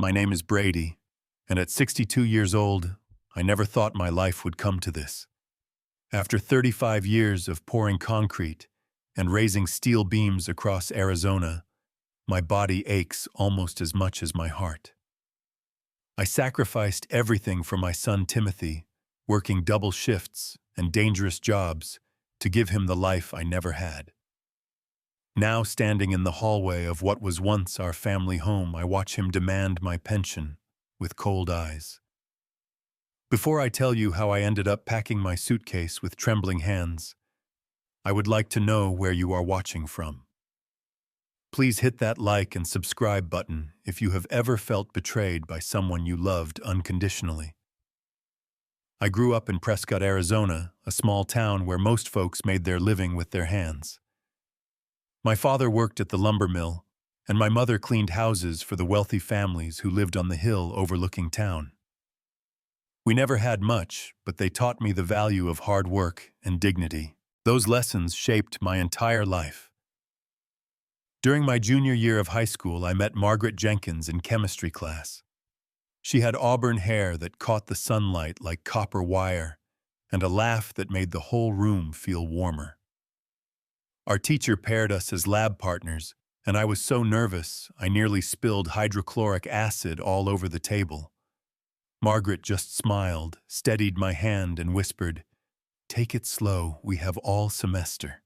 My name is Brady, and at 62 years old, I never thought my life would come to this. After 35 years of pouring concrete and raising steel beams across Arizona, my body aches almost as much as my heart. I sacrificed everything for my son Timothy, working double shifts and dangerous jobs to give him the life I never had. Now, standing in the hallway of what was once our family home, I watch him demand my pension with cold eyes. Before I tell you how I ended up packing my suitcase with trembling hands, I would like to know where you are watching from. Please hit that like and subscribe button if you have ever felt betrayed by someone you loved unconditionally. I grew up in Prescott, Arizona, a small town where most folks made their living with their hands. My father worked at the lumber mill, and my mother cleaned houses for the wealthy families who lived on the hill overlooking town. We never had much, but they taught me the value of hard work and dignity. Those lessons shaped my entire life. During my junior year of high school, I met Margaret Jenkins in chemistry class. She had auburn hair that caught the sunlight like copper wire, and a laugh that made the whole room feel warmer. Our teacher paired us as lab partners, and I was so nervous I nearly spilled hydrochloric acid all over the table. Margaret just smiled, steadied my hand, and whispered, "Take it slow, we have all semester."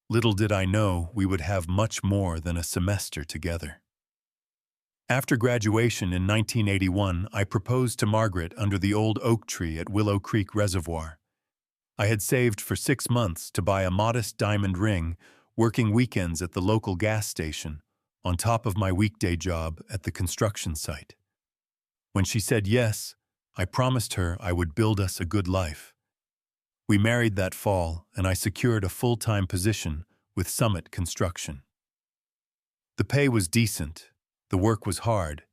Little did I know we would have much more than a semester together. After graduation in 1981, I proposed to Margaret under the old oak tree at Willow Creek Reservoir. I had saved for 6 months to buy a modest diamond ring, working weekends at the local gas station, on top of my weekday job at the construction site. When she said yes, I promised her I would build us a good life. We married that fall, and I secured a full-time position with Summit Construction. The pay was decent, the work was hard,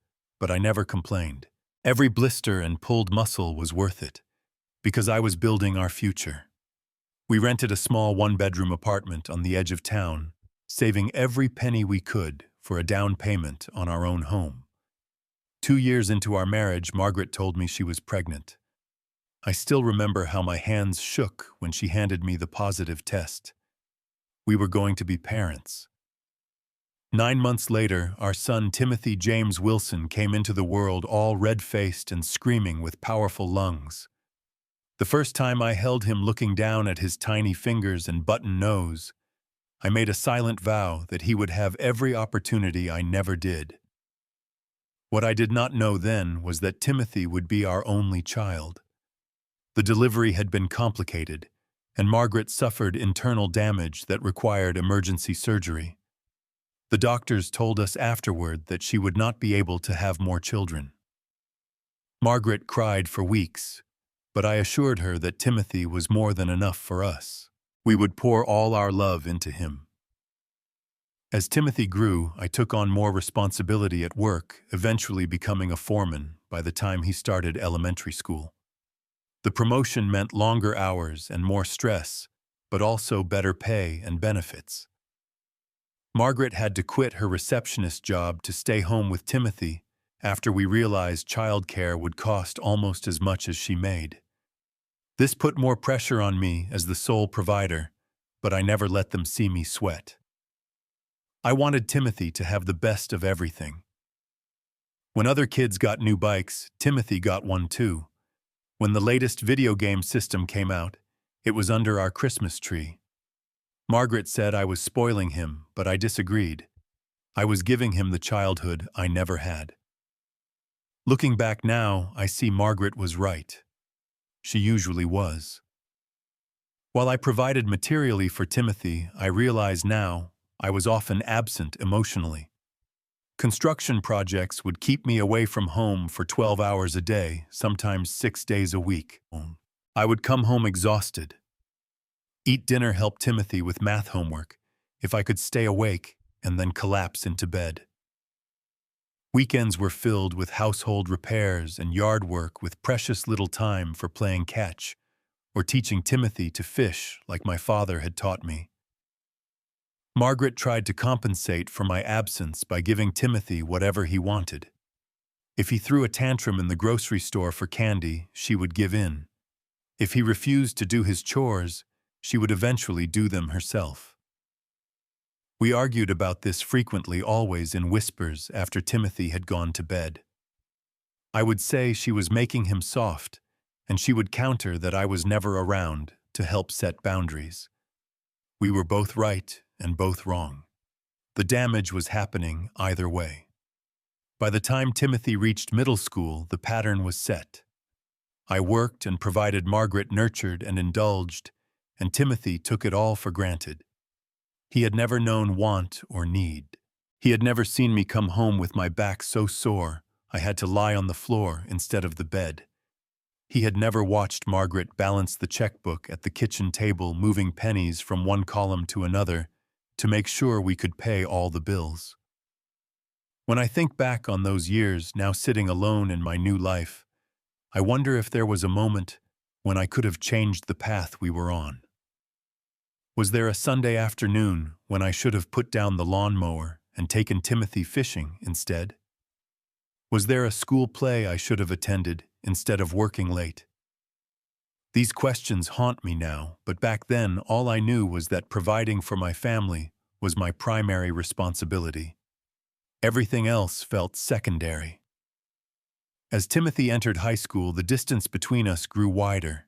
but I never complained. Every blister and pulled muscle was worth it, because I was building our future. We rented a small one-bedroom apartment on the edge of town, saving every penny we could for a down payment on our own home. 2 years into our marriage, Margaret told me she was pregnant. I still remember how my hands shook when she handed me the positive test. We were going to be parents. 9 months later, our son Timothy James Wilson came into the world all red-faced and screaming with powerful lungs. The first time I held him looking down at his tiny fingers and button nose, I made a silent vow that he would have every opportunity I never did. What I did not know then was that Timothy would be our only child. The delivery had been complicated, and Margaret suffered internal damage that required emergency surgery. The doctors told us afterward that she would not be able to have more children. Margaret cried for weeks, but I assured her that Timothy was more than enough for us. We would pour all our love into him. As Timothy grew, I took on more responsibility at work, eventually becoming a foreman by the time he started elementary school. The promotion meant longer hours and more stress, but also better pay and benefits. Margaret had to quit her receptionist job to stay home with Timothy after we realized childcare would cost almost as much as she made. This put more pressure on me as the sole provider, but I never let them see me sweat. I wanted Timothy to have the best of everything. When other kids got new bikes, Timothy got one too. When the latest video game system came out, it was under our Christmas tree. Margaret said I was spoiling him, but I disagreed. I was giving him the childhood I never had. Looking back now, I see Margaret was right. She usually was. While I provided materially for Timothy, I realize now I was often absent emotionally. Construction projects would keep me away from home for 12 hours a day, sometimes 6 days a week. I would come home exhausted. Eat dinner helped Timothy with math homework, if I could stay awake, and then collapse into bed. Weekends were filled with household repairs and yard work with precious little time for playing catch or teaching Timothy to fish like my father had taught me. Margaret tried to compensate for my absence by giving Timothy whatever he wanted. If he threw a tantrum in the grocery store for candy, she would give in. If he refused to do his chores, she would eventually do them herself. We argued about this frequently, always in whispers after Timothy had gone to bed. I would say she was making him soft, and she would counter that I was never around to help set boundaries. We were both right and both wrong. The damage was happening either way. By the time Timothy reached middle school, the pattern was set. I worked and provided, Margaret nurtured and indulged, and Timothy took it all for granted. He had never known want or need. He had never seen me come home with my back so sore I had to lie on the floor instead of the bed. He had never watched Margaret balance the checkbook at the kitchen table, moving pennies from one column to another to make sure we could pay all the bills. When I think back on those years, now sitting alone in my new life, I wonder if there was a moment when I could have changed the path we were on. Was there a Sunday afternoon when I should have put down the lawnmower and taken Timothy fishing instead? Was there a school play I should have attended instead of working late? These questions haunt me now, but back then all I knew was that providing for my family was my primary responsibility. Everything else felt secondary. As Timothy entered high school, the distance between us grew wider.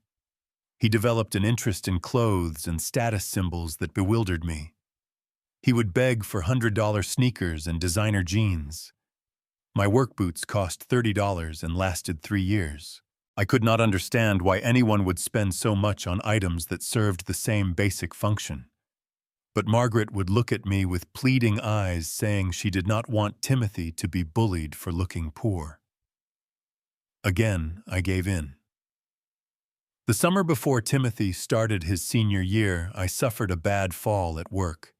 He developed an interest in clothes and status symbols that bewildered me. He would beg for $100 sneakers and designer jeans. My work boots cost $30 and lasted 3 years. I could not understand why anyone would spend so much on items that served the same basic function. But Margaret would look at me with pleading eyes, saying she did not want Timothy to be bullied for looking poor. Again, I gave in. The summer before Timothy started his senior year, I suffered a bad fall at work.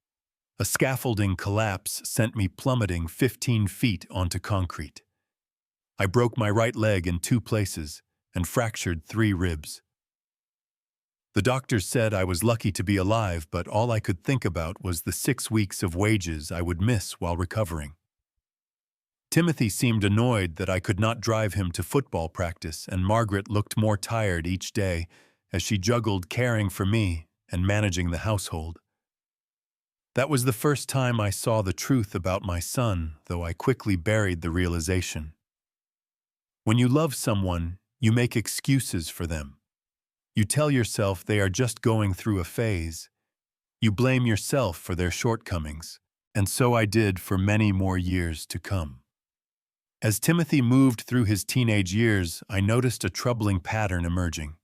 A scaffolding collapse sent me plummeting 15 feet onto concrete. I broke my right leg in 2 places and fractured 3 ribs. The doctors said I was lucky to be alive, but all I could think about was the 6 weeks of wages I would miss while recovering. Timothy seemed annoyed that I could not drive him to football practice, and Margaret looked more tired each day as she juggled caring for me and managing the household. That was the first time I saw the truth about my son, though I quickly buried the realization. When you love someone, you make excuses for them. You tell yourself they are just going through a phase. You blame yourself for their shortcomings, and so I did for many more years to come. As Timothy moved through his teenage years, I noticed a troubling pattern emerging.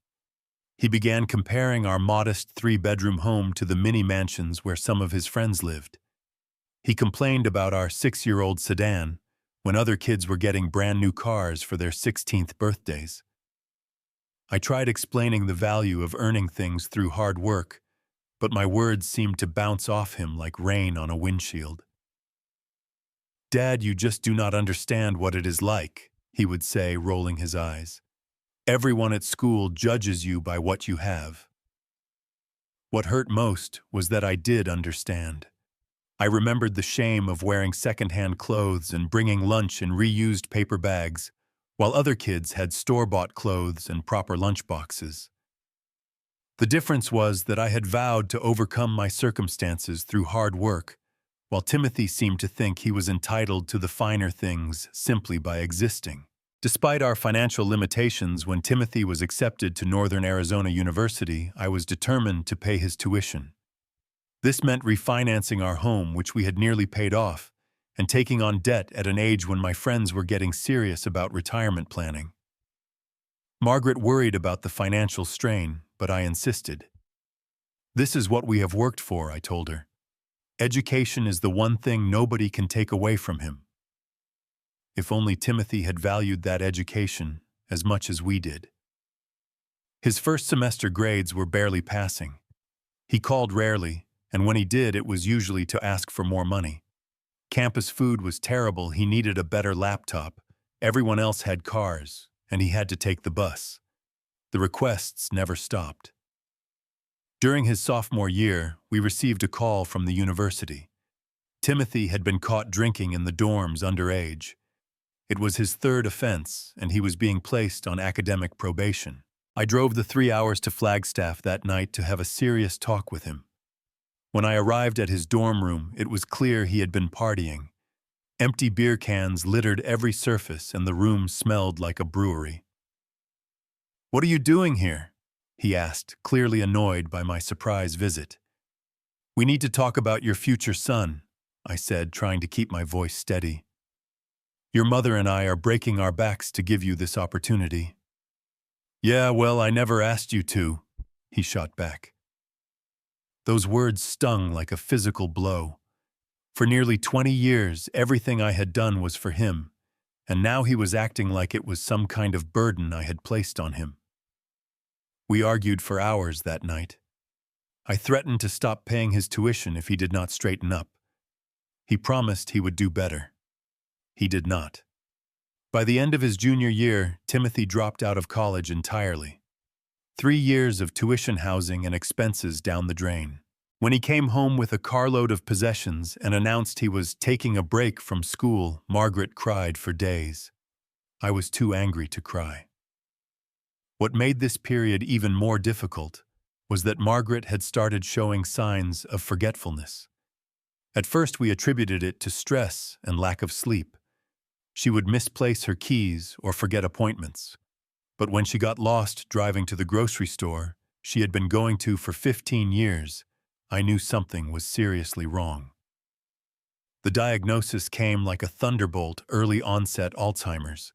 He began comparing our modest 3-bedroom home to the mini mansions where some of his friends lived. He complained about our 6-year-old sedan when other kids were getting brand new cars for their 16th birthdays. I tried explaining the value of earning things through hard work, but my words seemed to bounce off him like rain on a windshield. "Dad, you just do not understand what it is like," he would say, rolling his eyes. "Everyone at school judges you by what you have." What hurt most was that I did understand. I remembered the shame of wearing secondhand clothes and bringing lunch in reused paper bags, while other kids had store-bought clothes and proper lunch boxes. The difference was that I had vowed to overcome my circumstances through hard work, while Timothy seemed to think he was entitled to the finer things simply by existing. Despite our financial limitations, when Timothy was accepted to Northern Arizona University, I was determined to pay his tuition. This meant refinancing our home, which we had nearly paid off, and taking on debt at an age when my friends were getting serious about retirement planning. Margaret worried about the financial strain, but I insisted. "This is what we have worked for," I told her. "Education is the one thing nobody can take away from him." If only Timothy had valued that education as much as we did. His first semester grades were barely passing. He called rarely, and when he did, it was usually to ask for more money. Campus food was terrible. He needed a better laptop. Everyone else had cars, and he had to take the bus. The requests never stopped. During his sophomore year, we received a call from the university. Timothy had been caught drinking in the dorms underage. It was his third offense, and he was being placed on academic probation. I drove the 3 hours to Flagstaff that night to have a serious talk with him. When I arrived at his dorm room, it was clear he had been partying. Empty beer cans littered every surface, and the room smelled like a brewery. "What are you doing here?" he asked, clearly annoyed by my surprise visit. "We need to talk about your future son," I said, trying to keep my voice steady. "Your mother and I are breaking our backs to give you this opportunity." "Yeah, well, I never asked you to," he shot back. Those words stung like a physical blow. For nearly 20 years, everything I had done was for him, and now he was acting like it was some kind of burden I had placed on him. We argued for hours that night. I threatened to stop paying his tuition if he did not straighten up. He promised he would do better. He did not. By the end of his junior year, Timothy dropped out of college entirely. 3 years of tuition, housing, and expenses down the drain. When he came home with a carload of possessions and announced he was taking a break from school, Margaret cried for days. I was too angry to cry. What made this period even more difficult was that Margaret had started showing signs of forgetfulness. At first, we attributed it to stress and lack of sleep. She would misplace her keys or forget appointments. But when she got lost driving to the grocery store she had been going to for 15 years, I knew something was seriously wrong. The diagnosis came like a thunderbolt: early onset Alzheimer's.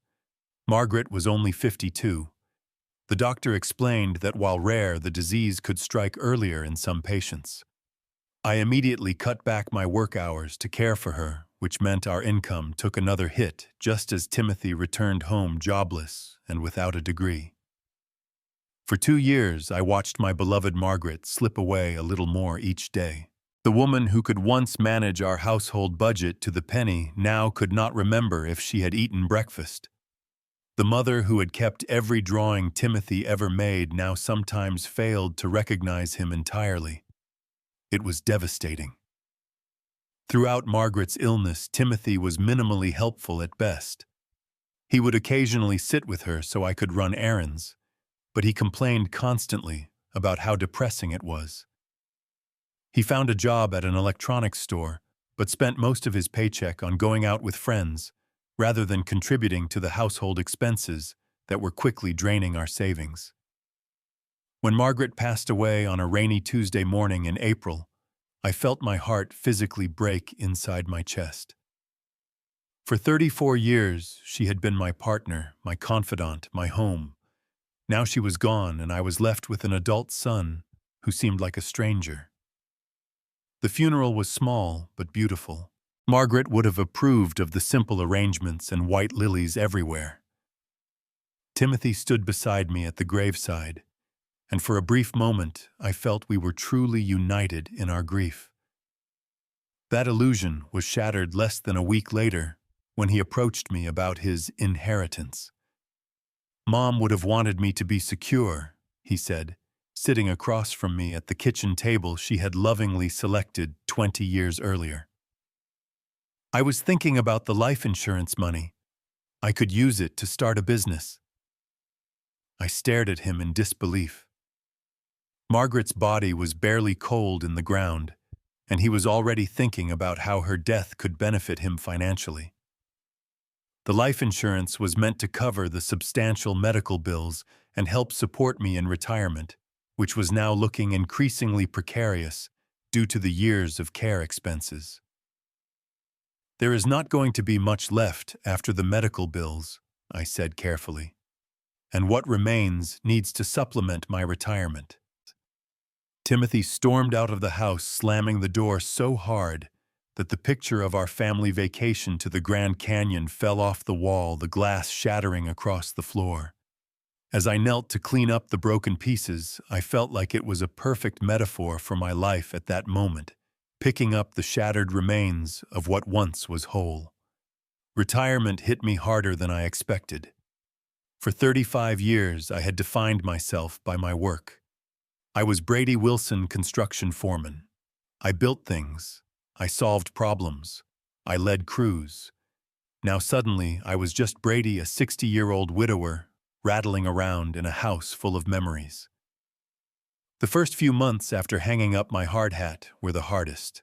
Margaret was only 52. The doctor explained that while rare, the disease could strike earlier in some patients. I immediately cut back my work hours to care for her, which meant our income took another hit just as Timothy returned home jobless and without a degree. For 2 years, I watched my beloved Margaret slip away a little more each day. The woman who could once manage our household budget to the penny now could not remember if she had eaten breakfast. The mother who had kept every drawing Timothy ever made now sometimes failed to recognize him entirely. It was devastating. Throughout Margaret's illness, Timothy was minimally helpful at best. He would occasionally sit with her so I could run errands, but he complained constantly about how depressing it was. He found a job at an electronics store, but spent most of his paycheck on going out with friends, rather than contributing to the household expenses that were quickly draining our savings. When Margaret passed away on a rainy Tuesday morning in April, I felt my heart physically break inside my chest. For 34 years, she had been my partner, my confidant, my home. Now she was gone, and I was left with an adult son who seemed like a stranger. The funeral was small but beautiful. Margaret would have approved of the simple arrangements and white lilies everywhere. Timothy stood beside me at the graveside, and for a brief moment I felt we were truly united in our grief. That illusion was shattered less than a week later when he approached me about his inheritance. "Mom would have wanted me to be secure," he said, sitting across from me at the kitchen table she had lovingly selected 20 years earlier. "I was thinking about the life insurance money. I could use it to start a business." I stared at him in disbelief. Margaret's body was barely cold in the ground, and he was already thinking about how her death could benefit him financially. The life insurance was meant to cover the substantial medical bills and help support me in retirement, which was now looking increasingly precarious due to the years of care expenses. "There is not going to be much left after the medical bills," I said carefully, "and what remains needs to supplement my retirement." Timothy stormed out of the house, slamming the door so hard that the picture of our family vacation to the Grand Canyon fell off the wall, the glass shattering across the floor. As I knelt to clean up the broken pieces, I felt like it was a perfect metaphor for my life at that moment, picking up the shattered remains of what once was whole. Retirement hit me harder than I expected. For 35 years, I had defined myself by my work. I was Brady Wilson, construction foreman. I built things. I solved problems. I led crews. Now suddenly, I was just Brady, a 60-year-old widower, rattling around in a house full of memories. The first few months after hanging up my hard hat were the hardest.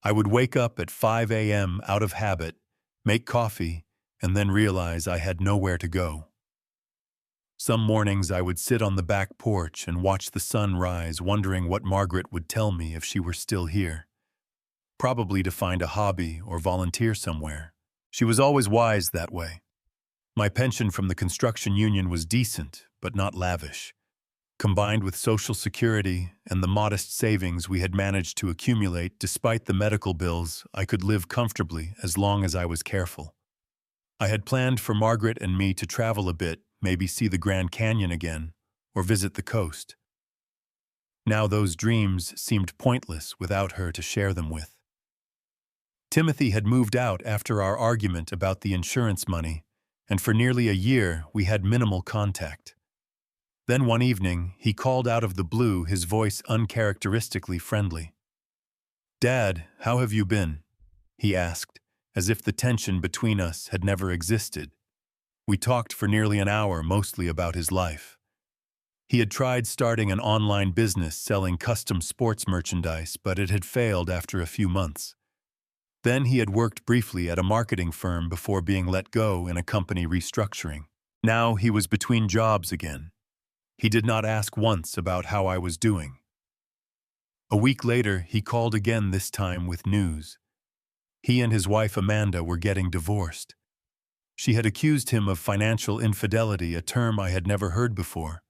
I would wake up at 5 a.m. out of habit, make coffee, and then realize I had nowhere to go. Some mornings I would sit on the back porch and watch the sun rise, wondering what Margaret would tell me if she were still here. Probably to find a hobby or volunteer somewhere. She was always wise that way. My pension from the construction union was decent, but not lavish. Combined with Social Security and the modest savings we had managed to accumulate despite the medical bills, I could live comfortably as long as I was careful. I had planned for Margaret and me to travel a bit, maybe see the Grand Canyon again, or visit the coast. Now those dreams seemed pointless without her to share them with. Timothy had moved out after our argument about the insurance money, and for nearly a year we had minimal contact. Then one evening, he called out of the blue, his voice uncharacteristically friendly. "Dad, how have you been?" he asked, as if the tension between us had never existed. We talked for nearly an hour, mostly about his life. He had tried starting an online business selling custom sports merchandise, but it had failed after a few months. Then he had worked briefly at a marketing firm before being let go in a company restructuring. Now he was between jobs again. He did not ask once about how I was doing. A week later, he called again, this time with news. He and his wife Amanda were getting divorced. She had accused him of financial infidelity, a term I had never heard before.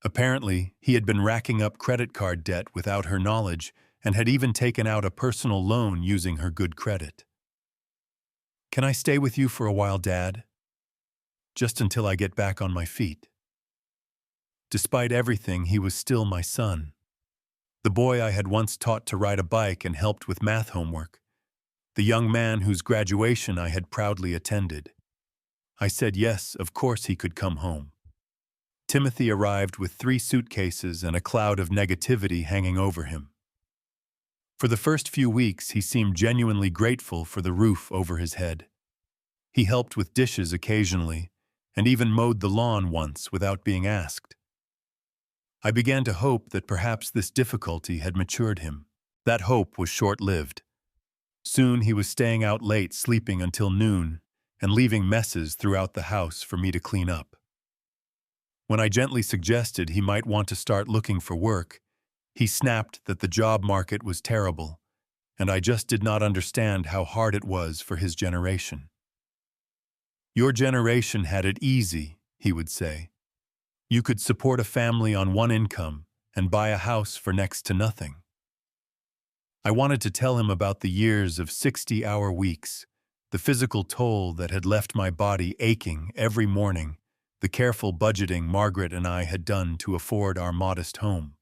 Apparently, he had been racking up credit card debt without her knowledge and had even taken out a personal loan using her good credit. "Can I stay with you for a while, Dad? Just until I get back on my feet." Despite everything, he was still my son. The boy I had once taught to ride a bike and helped with math homework. The young man whose graduation I had proudly attended. I said yes, of course he could come home. Timothy arrived with 3 suitcases and a cloud of negativity hanging over him. For the first few weeks, he seemed genuinely grateful for the roof over his head. He helped with dishes occasionally, and even mowed the lawn once without being asked. I began to hope that perhaps this difficulty had matured him. That hope was short-lived. Soon he was staying out late, sleeping until noon, and leaving messes throughout the house for me to clean up. When I gently suggested he might want to start looking for work, he snapped that the job market was terrible, and I just did not understand how hard it was for his generation. "Your generation had it easy," he would say. "You could support a family on one income and buy a house for next to nothing." I wanted to tell him about the years of 60-hour weeks, the physical toll that had left my body aching every morning, the careful budgeting Margaret and I had done to afford our modest home.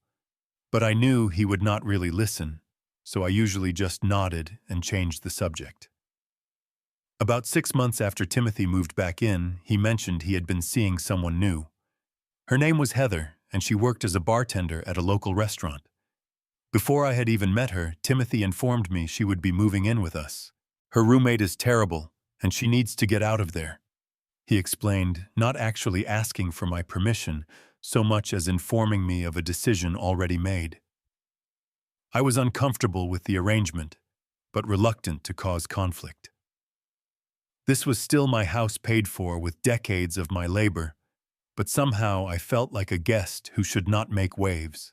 But I knew he would not really listen, so I usually just nodded and changed the subject. About 6 months after Timothy moved back in, he mentioned he had been seeing someone new. Her name was Heather, and she worked as a bartender at a local restaurant. Before I had even met her, Timothy informed me she would be moving in with us. "Her roommate is terrible, and she needs to get out of there," he explained, not actually asking for my permission, so much as informing me of a decision already made. I was uncomfortable with the arrangement, but reluctant to cause conflict. This was still my house, paid for with decades of my labor, but somehow I felt like a guest who should not make waves.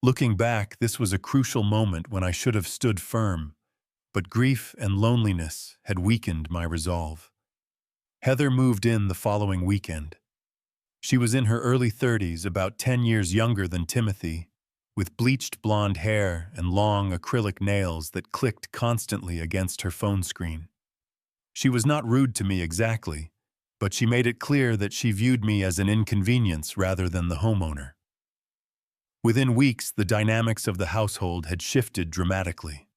Looking back, this was a crucial moment when I should have stood firm, but grief and loneliness had weakened my resolve. Heather moved in the following weekend. She was in her early 30s, about 10 years younger than Timothy, with bleached blonde hair and long acrylic nails that clicked constantly against her phone screen. She was not rude to me exactly, but she made it clear that she viewed me as an inconvenience rather than the homeowner. Within weeks, the dynamics of the household had shifted dramatically.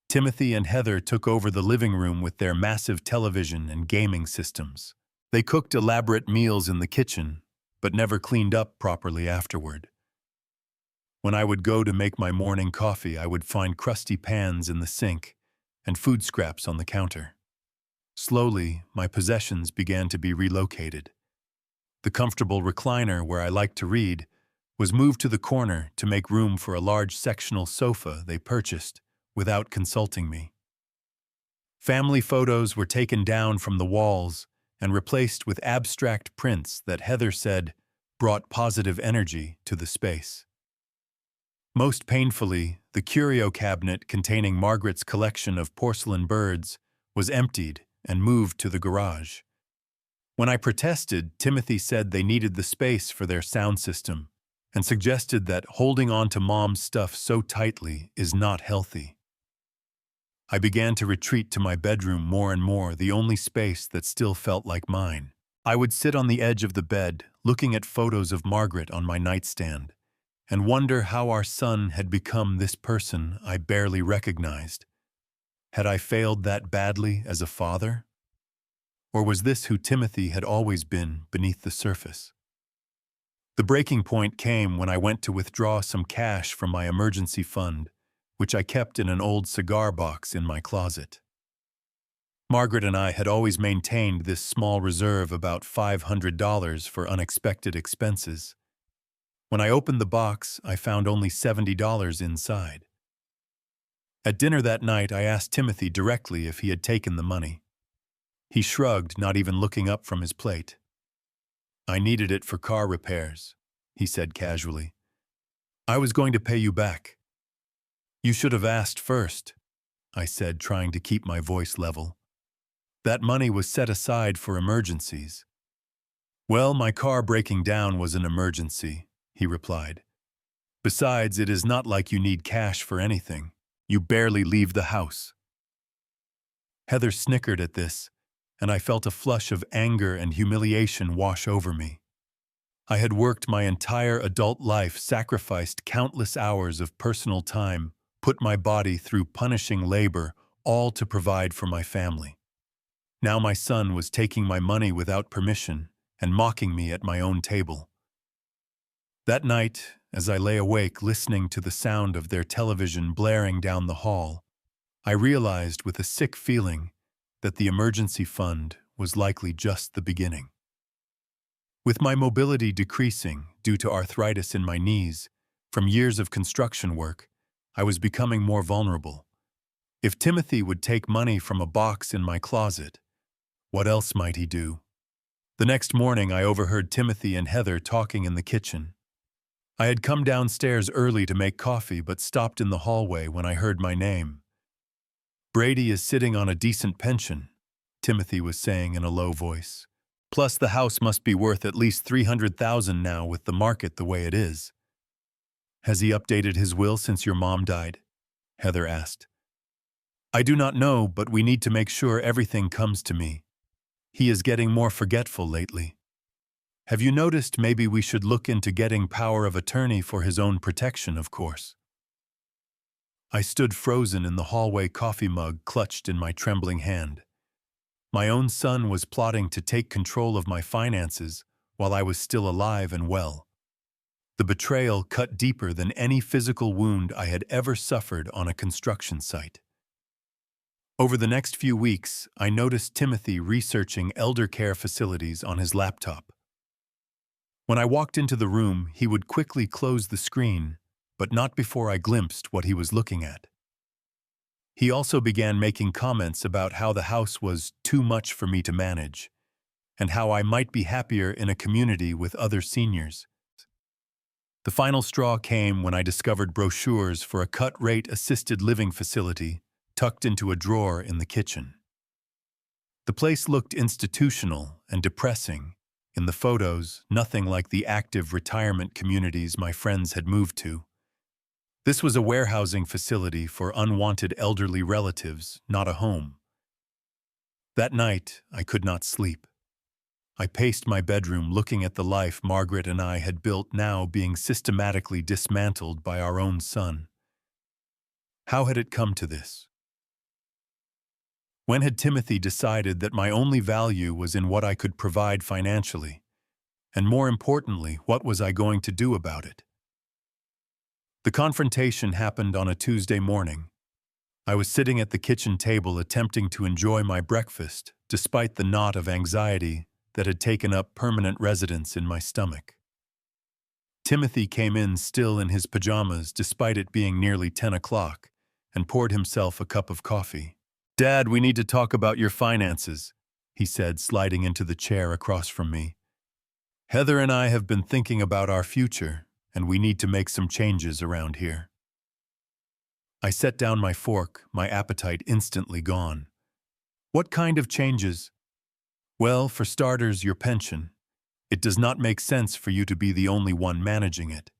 Timothy and Heather took over the living room with their massive television and gaming systems. They cooked elaborate meals in the kitchen, but never cleaned up properly afterward. When I would go to make my morning coffee, I would find crusty pans in the sink and food scraps on the counter. Slowly, my possessions began to be relocated. The comfortable recliner where I liked to read was moved to the corner to make room for a large sectional sofa they purchased without consulting me. Family photos were taken down from the walls and replaced with abstract prints that Heather said brought positive energy to the space. Most painfully, the curio cabinet containing Margaret's collection of porcelain birds was emptied and moved to the garage. When I protested, Timothy said they needed the space for their sound system and suggested that holding on to Mom's stuff so tightly is not healthy. I began to retreat to my bedroom more and more, the only space that still felt like mine. I would sit on the edge of the bed, looking at photos of Margaret on my nightstand, and wonder how our son had become this person I barely recognized. Had I failed that badly as a father? Or was this who Timothy had always been beneath the surface? The breaking point came when I went to withdraw some cash from my emergency fund, which I kept in an old cigar box in my closet. Margaret and I had always maintained this small reserve, about $500 for unexpected expenses. When I opened the box, I found only $70 inside. At dinner that night, I asked Timothy directly if he had taken the money. He shrugged, not even looking up from his plate. "I needed it for car repairs," he said casually. "I was going to pay you back." "You should have asked first," I said, trying to keep my voice level. "That money was set aside for emergencies." "Well, my car breaking down was an emergency," he replied. "Besides, it is not like you need cash for anything. You barely leave the house." Heather snickered at this, and I felt a flush of anger and humiliation wash over me. I had worked my entire adult life, sacrificed countless hours of personal time, put my body through punishing labor, all to provide for my family. Now my son was taking my money without permission and mocking me at my own table. That night, as I lay awake listening to the sound of their television blaring down the hall, I realized with a sick feeling that the emergency fund was likely just the beginning. With my mobility decreasing due to arthritis in my knees from years of construction work, I was becoming more vulnerable. If Timothy would take money from a box in my closet, what else might he do? The next morning, I overheard Timothy and Heather talking in the kitchen. I had come downstairs early to make coffee, but stopped in the hallway when I heard my name. "Brady is sitting on a decent pension," Timothy was saying in a low voice. "Plus the house must be worth at least $300,000 now with the market the way it is." "Has he updated his will since your mom died?" Heather asked. "I do not know, but we need to make sure everything comes to me. He is getting more forgetful lately. Have you noticed maybe we should look into getting power of attorney for his own protection, of course?" I stood frozen in the hallway, coffee mug clutched in my trembling hand. My own son was plotting to take control of my finances while I was still alive and well. The betrayal cut deeper than any physical wound I had ever suffered on a construction site. Over the next few weeks, I noticed Timothy researching elder care facilities on his laptop. When I walked into the room, he would quickly close the screen, but not before I glimpsed what he was looking at. He also began making comments about how the house was too much for me to manage, and how I might be happier in a community with other seniors. The final straw came when I discovered brochures for a cut-rate assisted living facility tucked into a drawer in the kitchen. The place looked institutional and depressing. In the photos, nothing like the active retirement communities my friends had moved to. This was a warehousing facility for unwanted elderly relatives, not a home. That night, I could not sleep. I paced my bedroom looking at the life Margaret and I had built now being systematically dismantled by our own son. How had it come to this? When had Timothy decided that my only value was in what I could provide financially? And more importantly, what was I going to do about it? The confrontation happened on a Tuesday morning. I was sitting at the kitchen table attempting to enjoy my breakfast, despite the knot of anxiety that had taken up permanent residence in my stomach. Timothy came in still in his pajamas despite it being nearly 10 o'clock and poured himself a cup of coffee. "Dad, we need to talk about your finances," he said, sliding into the chair across from me. "Heather and I have been thinking about our future, and we need to make some changes around here." I set down my fork, my appetite instantly gone. "What kind of changes?" "Well, for starters, your pension. It does not make sense for you to be the only one managing it.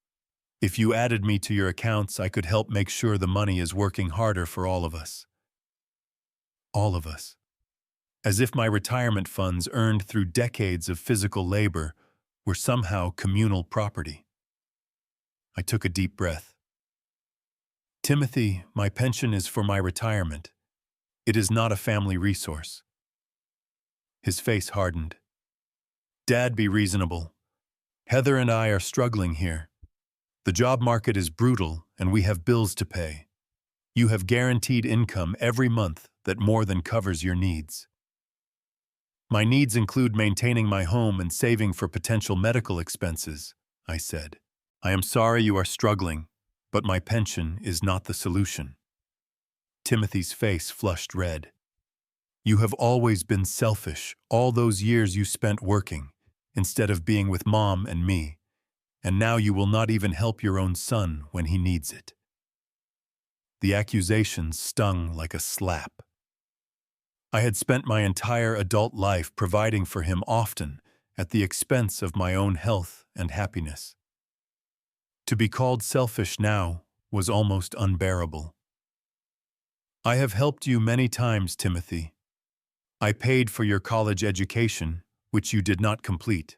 If you added me to your accounts, I could help make sure the money is working harder for all of us." All of us. As if my retirement funds earned through decades of physical labor were somehow communal property. I took a deep breath. "Timothy, my pension is for my retirement. It is not a family resource." His face hardened. "Dad, be reasonable. Heather and I are struggling here. The job market is brutal, and we have bills to pay. You have guaranteed income every month that more than covers your needs." "My needs include maintaining my home and saving for potential medical expenses," I said. "I am sorry you are struggling, but my pension is not the solution." Timothy's face flushed red. "You have always been selfish, all those years you spent working, instead of being with Mom and me, and now you will not even help your own son when he needs it." The accusations stung like a slap. I had spent my entire adult life providing for him, often at the expense of my own health and happiness. To be called selfish now was almost unbearable. "I have helped you many times, Timothy. I paid for your college education, which you did not complete.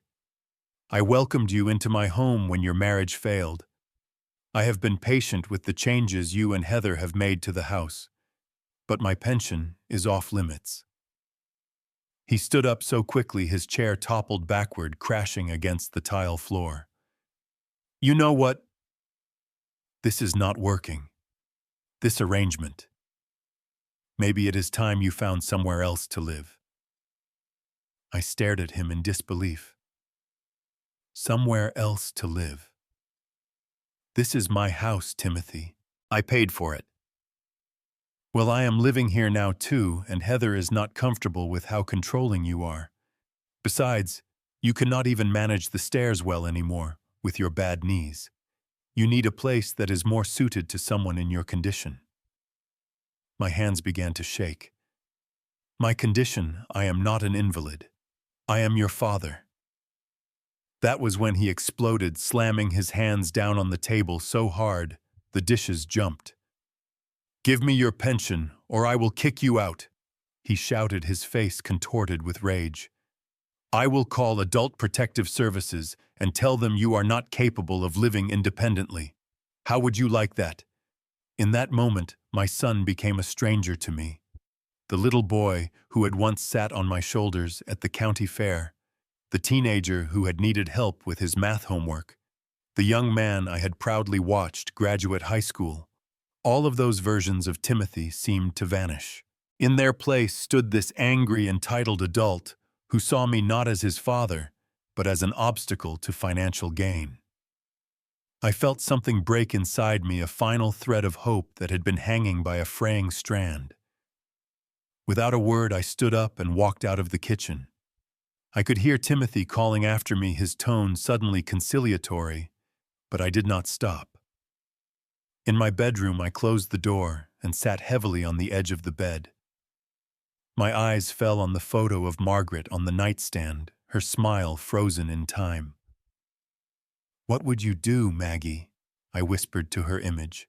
I welcomed you into my home when your marriage failed. I have been patient with the changes you and Heather have made to the house, but my pension is off limits." He stood up so quickly his chair toppled backward, crashing against the tile floor. "You know what? This is not working. This arrangement. Maybe it is time you found somewhere else to live." I stared at him in disbelief. Somewhere else to live. This is my house, Timothy. I paid for it. Well, I am living here now too, and Heather is not comfortable with how controlling you are. Besides, you cannot even manage the stairs well anymore, with your bad knees. You need a place that is more suited to someone in your condition. My hands began to shake. My condition, I am not an invalid. I am your father. That was when he exploded, slamming his hands down on the table so hard, the dishes jumped. "Give me your pension, or I will kick you out," he shouted, his face contorted with rage. "I will call Adult Protective Services and tell them you are not capable of living independently. How would you like that?" In that moment, my son became a stranger to me. The little boy who had once sat on my shoulders at the county fair, the teenager who had needed help with his math homework, the young man I had proudly watched graduate high school. All of those versions of Timothy seemed to vanish. In their place stood this angry, entitled adult who saw me not as his father, but as an obstacle to financial gain. I felt something break inside me, a final thread of hope that had been hanging by a fraying strand. Without a word, I stood up and walked out of the kitchen. I could hear Timothy calling after me, his tone suddenly conciliatory, but I did not stop. In my bedroom, I closed the door and sat heavily on the edge of the bed. My eyes fell on the photo of Margaret on the nightstand, her smile frozen in time. "What would you do, Maggie?" I whispered to her image.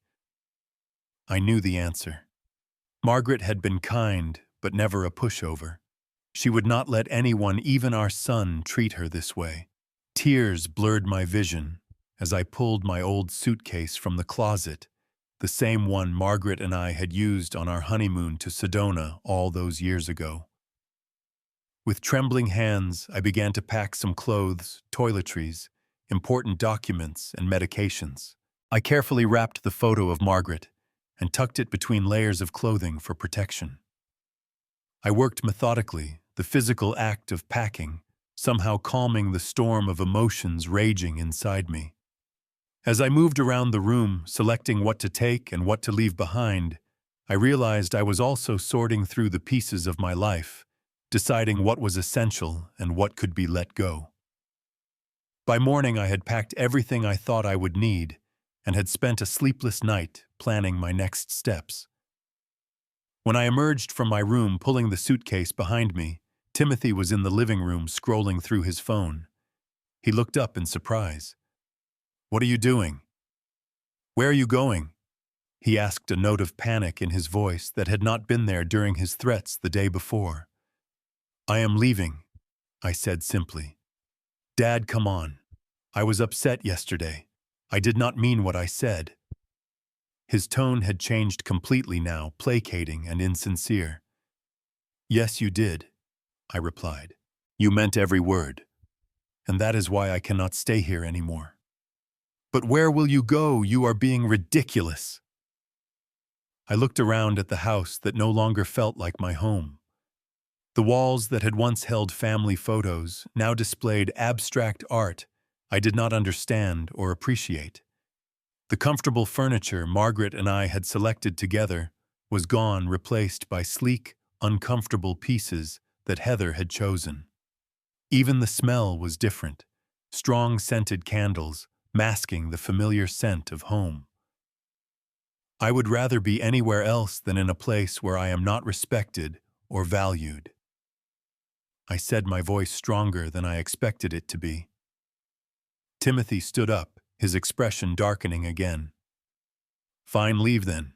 I knew the answer. Margaret had been kind, but never a pushover. She would not let anyone, even our son, treat her this way. Tears blurred my vision as I pulled my old suitcase from the closet, the same one Margaret and I had used on our honeymoon to Sedona all those years ago. With trembling hands, I began to pack some clothes, toiletries, important documents, and medications. I carefully wrapped the photo of Margaret and tucked it between layers of clothing for protection. I worked methodically, the physical act of packing, somehow calming the storm of emotions raging inside me. As I moved around the room, selecting what to take and what to leave behind, I realized I was also sorting through the pieces of my life, deciding what was essential and what could be let go. By morning, I had packed everything I thought I would need and had spent a sleepless night planning my next steps. When I emerged from my room pulling the suitcase behind me, Timothy was in the living room scrolling through his phone. He looked up in surprise. "What are you doing? Where are you going?" He asked, a note of panic in his voice that had not been there during his threats the day before. "I am leaving," I said simply. "Dad, come on. I was upset yesterday. I did not mean what I said." His tone had changed completely now, placating and insincere. "Yes, you did," I replied. "You meant every word. And that is why I cannot stay here anymore." "But where will you go? You are being ridiculous." I looked around at the house that no longer felt like my home. The walls that had once held family photos now displayed abstract art I did not understand or appreciate. The comfortable furniture Margaret and I had selected together was gone, replaced by sleek, uncomfortable pieces that Heather had chosen. Even the smell was different, strong scented candles masking the familiar scent of home. I would rather be anywhere else than in a place where I am not respected or valued. I said, my voice stronger than I expected it to be. Timothy stood up, his expression darkening again. "Fine, leave then.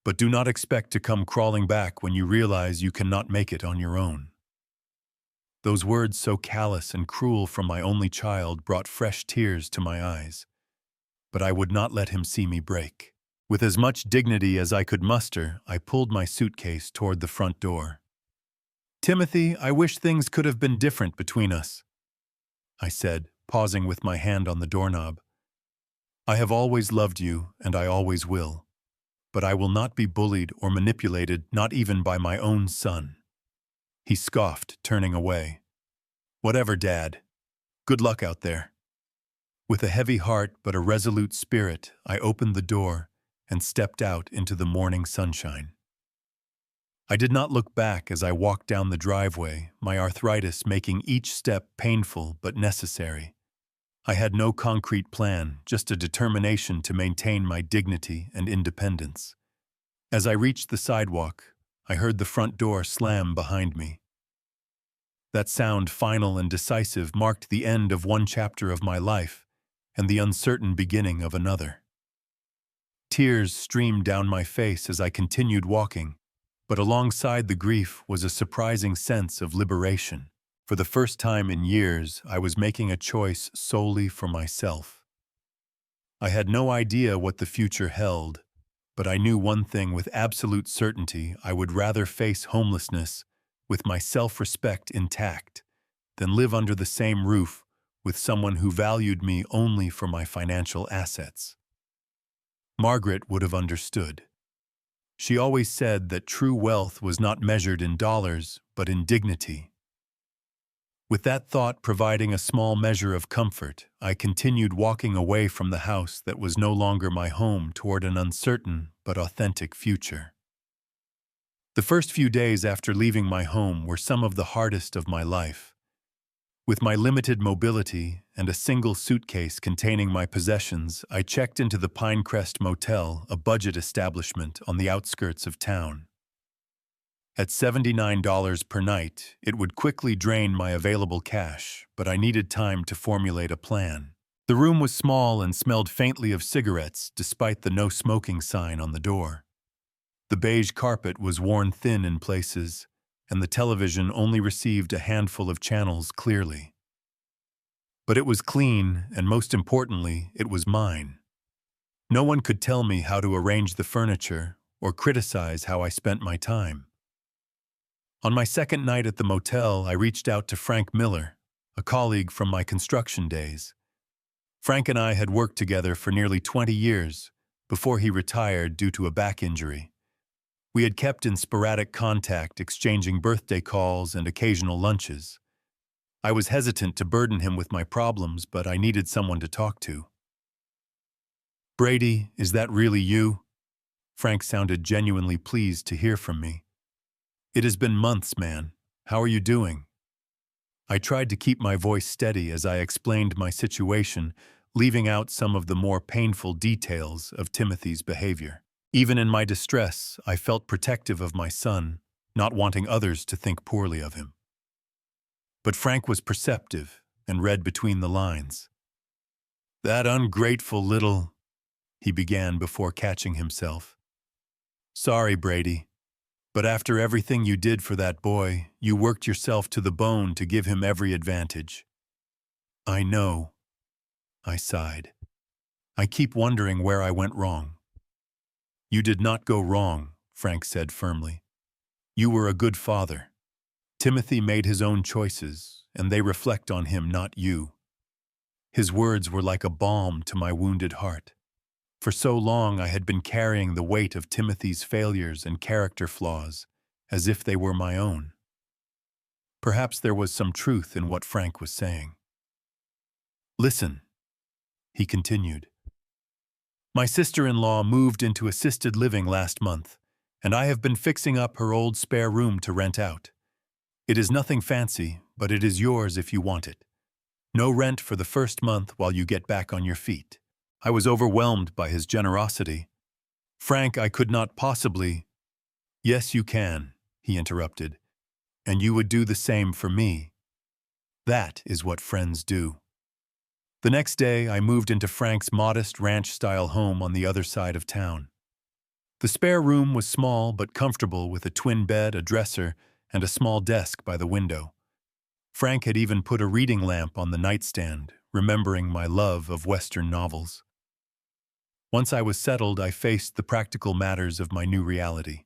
But do not expect to come crawling back when you realize you cannot make it on your own." Those words, so callous and cruel from my only child, brought fresh tears to my eyes. But I would not let him see me break. With as much dignity as I could muster, I pulled my suitcase toward the front door. "Timothy, I wish things could have been different between us," I said, pausing with my hand on the doorknob. "I have always loved you, and I always will. But I will not be bullied or manipulated, not even by my own son." He scoffed, turning away. "Whatever, Dad. Good luck out there." With a heavy heart but a resolute spirit, I opened the door and stepped out into the morning sunshine. I did not look back as I walked down the driveway, my arthritis making each step painful but necessary. I had no concrete plan, just a determination to maintain my dignity and independence. As I reached the sidewalk, I heard the front door slam behind me. That sound, final and decisive, marked the end of one chapter of my life and the uncertain beginning of another. Tears streamed down my face as I continued walking, but alongside the grief was a surprising sense of liberation. For the first time in years, I was making a choice solely for myself. I had no idea what the future held, but I knew one thing with absolute certainty: I would rather face homelessness with my self-respect intact than live under the same roof with someone who valued me only for my financial assets. Margaret would have understood. She always said that true wealth was not measured in dollars, but in dignity. With that thought providing a small measure of comfort, I continued walking away from the house that was no longer my home toward an uncertain but authentic future. The first few days after leaving my home were some of the hardest of my life. With my limited mobility and a single suitcase containing my possessions, I checked into the Pinecrest Motel, a budget establishment on the outskirts of town. At $79 per night, it would quickly drain my available cash, but I needed time to formulate a plan. The room was small and smelled faintly of cigarettes, despite the no smoking sign on the door. The beige carpet was worn thin in places, and the television only received a handful of channels clearly. But it was clean, and most importantly, it was mine. No one could tell me how to arrange the furniture or criticize how I spent my time. On my second night at the motel, I reached out to Frank Miller, a colleague from my construction days. Frank and I had worked together for nearly 20 years, before he retired due to a back injury. We had kept in sporadic contact, exchanging birthday calls and occasional lunches. I was hesitant to burden him with my problems, but I needed someone to talk to. "Brady, is that really you?" Frank sounded genuinely pleased to hear from me. "It has been months, man. How are you doing?" I tried to keep my voice steady as I explained my situation, leaving out some of the more painful details of Timothy's behavior. Even in my distress, I felt protective of my son, not wanting others to think poorly of him. But Frank was perceptive and read between the lines. "That ungrateful little—" he began before catching himself. "Sorry, Brady, but after everything you did for that boy, you worked yourself to the bone to give him every advantage." "I know," I sighed. "I keep wondering where I went wrong." "You did not go wrong," Frank said firmly. "You were a good father. Timothy made his own choices, and they reflect on him, not you." His words were like a balm to my wounded heart. For so long I had been carrying the weight of Timothy's failures and character flaws, as if they were my own. Perhaps there was some truth in what Frank was saying. "Listen," he continued. "My sister-in-law moved into assisted living last month, and I have been fixing up her old spare room to rent out. It is nothing fancy, but it is yours if you want it. No rent for the first month while you get back on your feet." I was overwhelmed by his generosity. "Frank, I could not possibly—" "Yes, you can," he interrupted, "and you would do the same for me. That is what friends do." The next day, I moved into Frank's modest ranch-style home on the other side of town. The spare room was small but comfortable, with a twin bed, a dresser, and a small desk by the window. Frank had even put a reading lamp on the nightstand, remembering my love of Western novels. Once I was settled, I faced the practical matters of my new reality.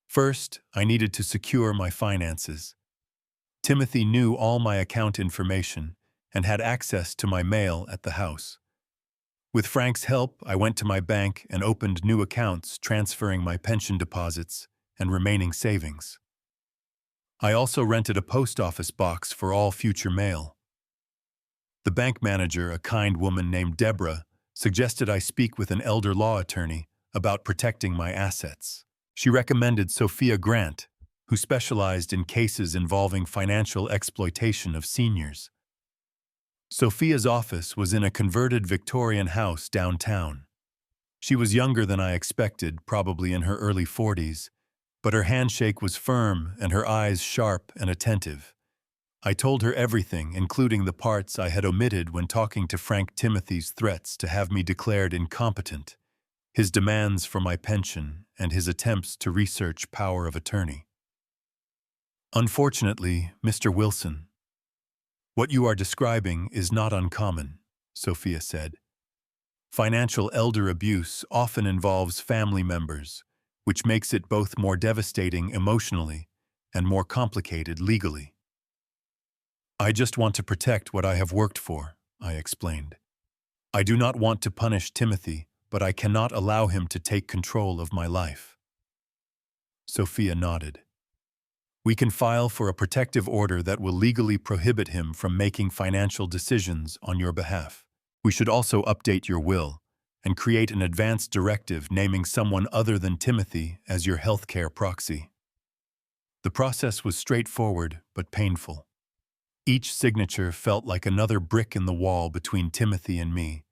First, I needed to secure my finances. Timothy knew all my account information and had access to my mail at the house. With Frank's help, I went to my bank and opened new accounts, transferring my pension deposits and remaining savings. I also rented a post office box for all future mail. The bank manager, a kind woman named Deborah, suggested I speak with an elder law attorney about protecting my assets. She recommended Sophia Grant, who specialized in cases involving financial exploitation of seniors. Sophia's office was in a converted Victorian house downtown. She was younger than I expected, probably in her early 40s, but her handshake was firm and her eyes sharp and attentive. I told her everything, including the parts I had omitted when talking to Frank Timothy's threats to have me declared incompetent, his demands for my pension, and his attempts to research power of attorney. "Unfortunately, Mr. Wilson, what you are describing is not uncommon," Sophia said. "Financial elder abuse often involves family members, which makes it both more devastating emotionally and more complicated legally." "I just want to protect what I have worked for," I explained. "I do not want to punish Timothy, but I cannot allow him to take control of my life." Sophia nodded. "We can file for a protective order that will legally prohibit him from making financial decisions on your behalf. We should also update your will and create an advance directive naming someone other than Timothy as your healthcare proxy." The process was straightforward but painful. Each signature felt like another brick in the wall between Timothy and me,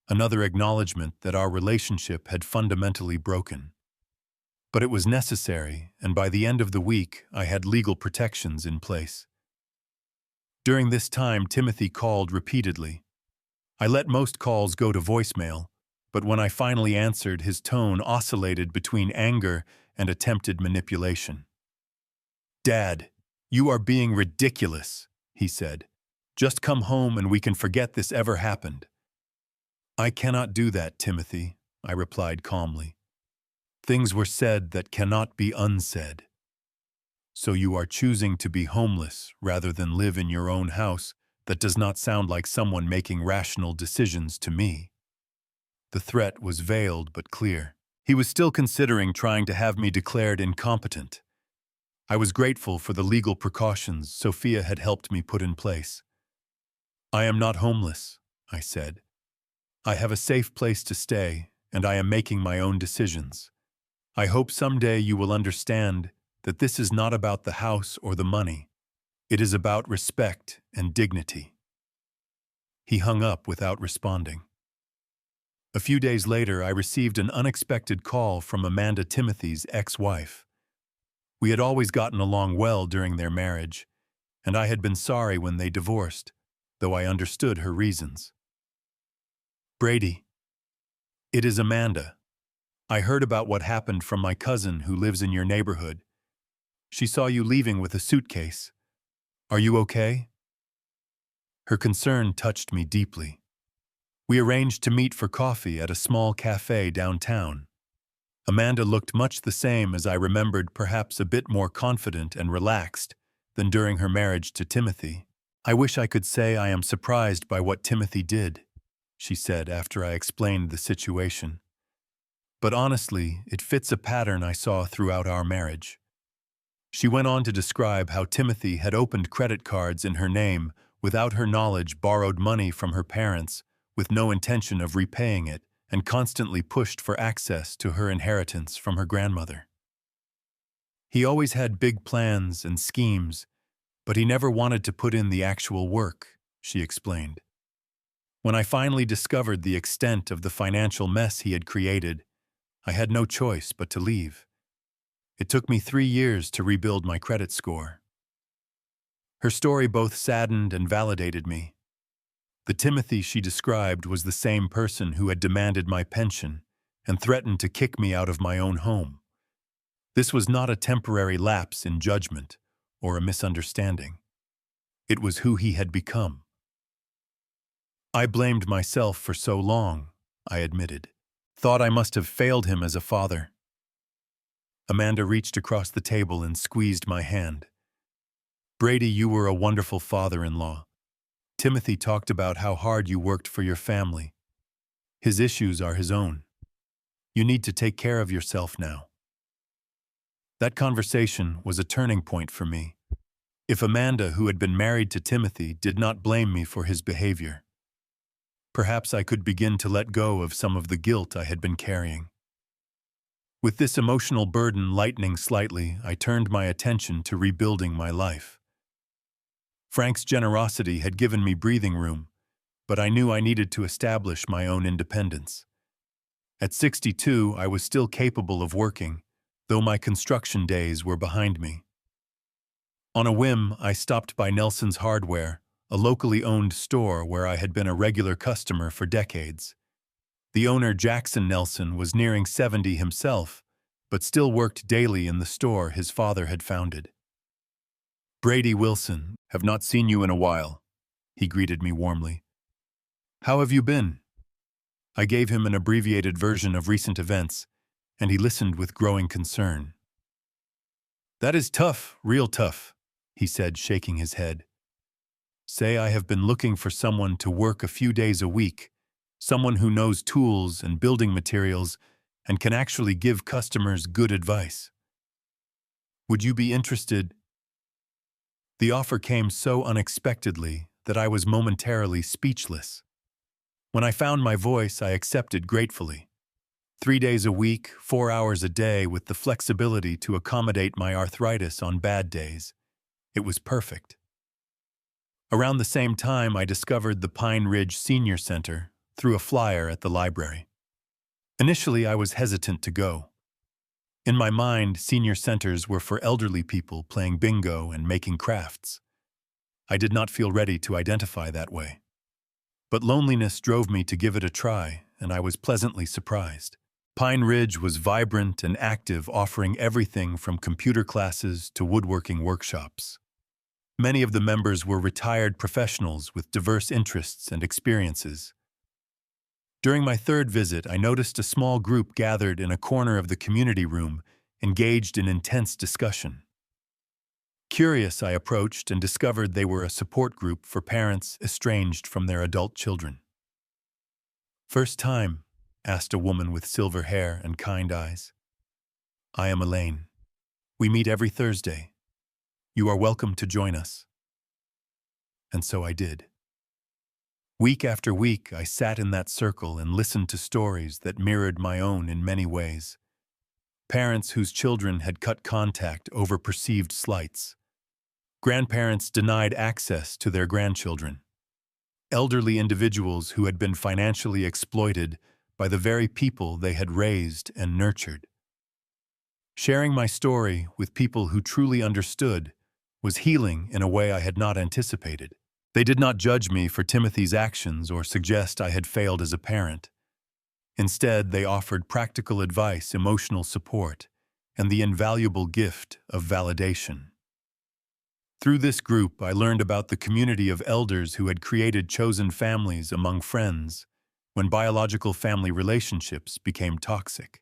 another acknowledgement that our relationship had fundamentally broken. But it was necessary, and by the end of the week, I had legal protections in place. During this time, Timothy called repeatedly. I let most calls go to voicemail, but when I finally answered, his tone oscillated between anger and attempted manipulation. "Dad, you are being ridiculous," he said. "Just come home and we can forget this ever happened." "I cannot do that, Timothy," I replied calmly. "Things were said that cannot be unsaid." "So you are choosing to be homeless rather than live in your own house? That does not sound like someone making rational decisions to me." The threat was veiled but clear. He was still considering trying to have me declared incompetent. I was grateful for the legal precautions Sophia had helped me put in place. "I am not homeless," I said. "I have a safe place to stay, and I am making my own decisions. I hope someday you will understand that this is not about the house or the money. It is about respect and dignity." He hung up without responding. A few days later, I received an unexpected call from Amanda Timothy's ex-wife. We had always gotten along well during their marriage, and I had been sorry when they divorced, though I understood her reasons. "Brady, it is Amanda. I heard about what happened from my cousin who lives in your neighborhood. She saw you leaving with a suitcase. Are you okay?" Her concern touched me deeply. We arranged to meet for coffee at a small cafe downtown. Amanda looked much the same as I remembered, perhaps a bit more confident and relaxed than during her marriage to Timothy. "I wish I could say I am surprised by what Timothy did," she said after I explained the situation. "But honestly, it fits a pattern I saw throughout our marriage." She went on to describe how Timothy had opened credit cards in her name without her knowledge, borrowed money from her parents with no intention of repaying it, and constantly pushed for access to her inheritance from her grandmother. "He always had big plans and schemes, but he never wanted to put in the actual work," she explained. "When I finally discovered the extent of the financial mess he had created, I had no choice but to leave. It took me 3 years to rebuild my credit score." Her story both saddened and validated me. The Timothy she described was the same person who had demanded my pension and threatened to kick me out of my own home. This was not a temporary lapse in judgment or a misunderstanding. It was who he had become. "I blamed myself for so long," I admitted. "Thought I must have failed him as a father." Amanda reached across the table and squeezed my hand. "Brady, you were a wonderful father-in-law. Timothy talked about how hard you worked for your family. His issues are his own. You need to take care of yourself now." That conversation was a turning point for me. If Amanda, who had been married to Timothy, did not blame me for his behavior, perhaps I could begin to let go of some of the guilt I had been carrying. With this emotional burden lightening slightly, I turned my attention to rebuilding my life. Frank's generosity had given me breathing room, but I knew I needed to establish my own independence. At 62, I was still capable of working, though my construction days were behind me. On a whim, I stopped by Nelson's Hardware, a locally owned store where I had been a regular customer for decades. The owner, Jackson Nelson, was nearing 70 himself, but still worked daily in the store his father had founded. "Brady Wilson, have not seen you in a while," he greeted me warmly. "How have you been?" I gave him an abbreviated version of recent events, and he listened with growing concern. "That is tough, real tough," he said, shaking his head. "Say I have been looking for someone to work a few days a week, someone who knows tools and building materials and can actually give customers good advice. Would you be interested?" The offer came so unexpectedly that I was momentarily speechless. When I found my voice, I accepted gratefully. 3 days a week, 4 hours a day, with the flexibility to accommodate my arthritis on bad days. It was perfect. Around the same time, I discovered the Pine Ridge Senior Center through a flyer at the library. Initially, I was hesitant to go. In my mind, senior centers were for elderly people playing bingo and making crafts. I did not feel ready to identify that way. But loneliness drove me to give it a try, and I was pleasantly surprised. Pine Ridge was vibrant and active, offering everything from computer classes to woodworking workshops. Many of the members were retired professionals with diverse interests and experiences. During my third visit, I noticed a small group gathered in a corner of the community room, engaged in intense discussion. Curious, I approached and discovered they were a support group for parents estranged from their adult children. "First time," asked a woman with silver hair and kind eyes. I am Elaine. We meet every Thursday. You are welcome to join us. And so I did. Week after week, I sat in that circle and listened to stories that mirrored my own in many ways. Parents whose children had cut contact over perceived slights. Grandparents denied access to their grandchildren. Elderly individuals who had been financially exploited by the very people they had raised and nurtured. Sharing my story with people who truly understood was healing in a way I had not anticipated. They did not judge me for Timothy's actions or suggest I had failed as a parent. Instead, they offered practical advice, emotional support, and the invaluable gift of validation. Through this group, I learned about the community of elders who had created chosen families among friends when biological family relationships became toxic.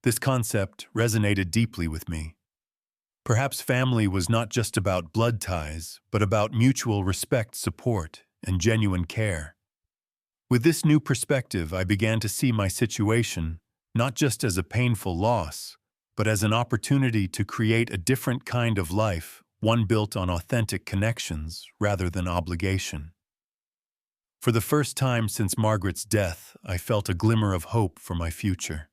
This concept resonated deeply with me. Perhaps family was not just about blood ties, but about mutual respect, support, and genuine care. With this new perspective, I began to see my situation not just as a painful loss, but as an opportunity to create a different kind of life, one built on authentic connections rather than obligation. For the first time since Margaret's death, I felt a glimmer of hope for my future.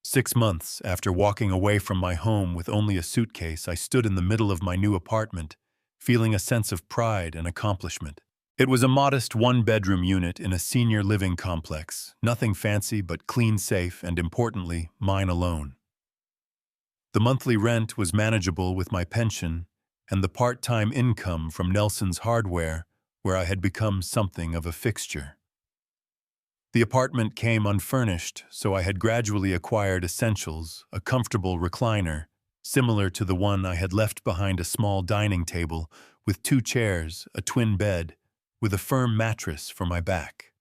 6 months after walking away from my home with only a suitcase, I stood in the middle of my new apartment, feeling a sense of pride and accomplishment. It was a modest one-bedroom unit in a senior living complex, nothing fancy but clean, safe, and importantly, mine alone. The monthly rent was manageable with my pension and the part-time income from Nelson's Hardware, where I had become something of a fixture. The apartment came unfurnished, so I had gradually acquired essentials, a comfortable recliner, similar to the one I had left behind, a small dining table with 2 chairs, a twin bed, with a firm mattress for my back.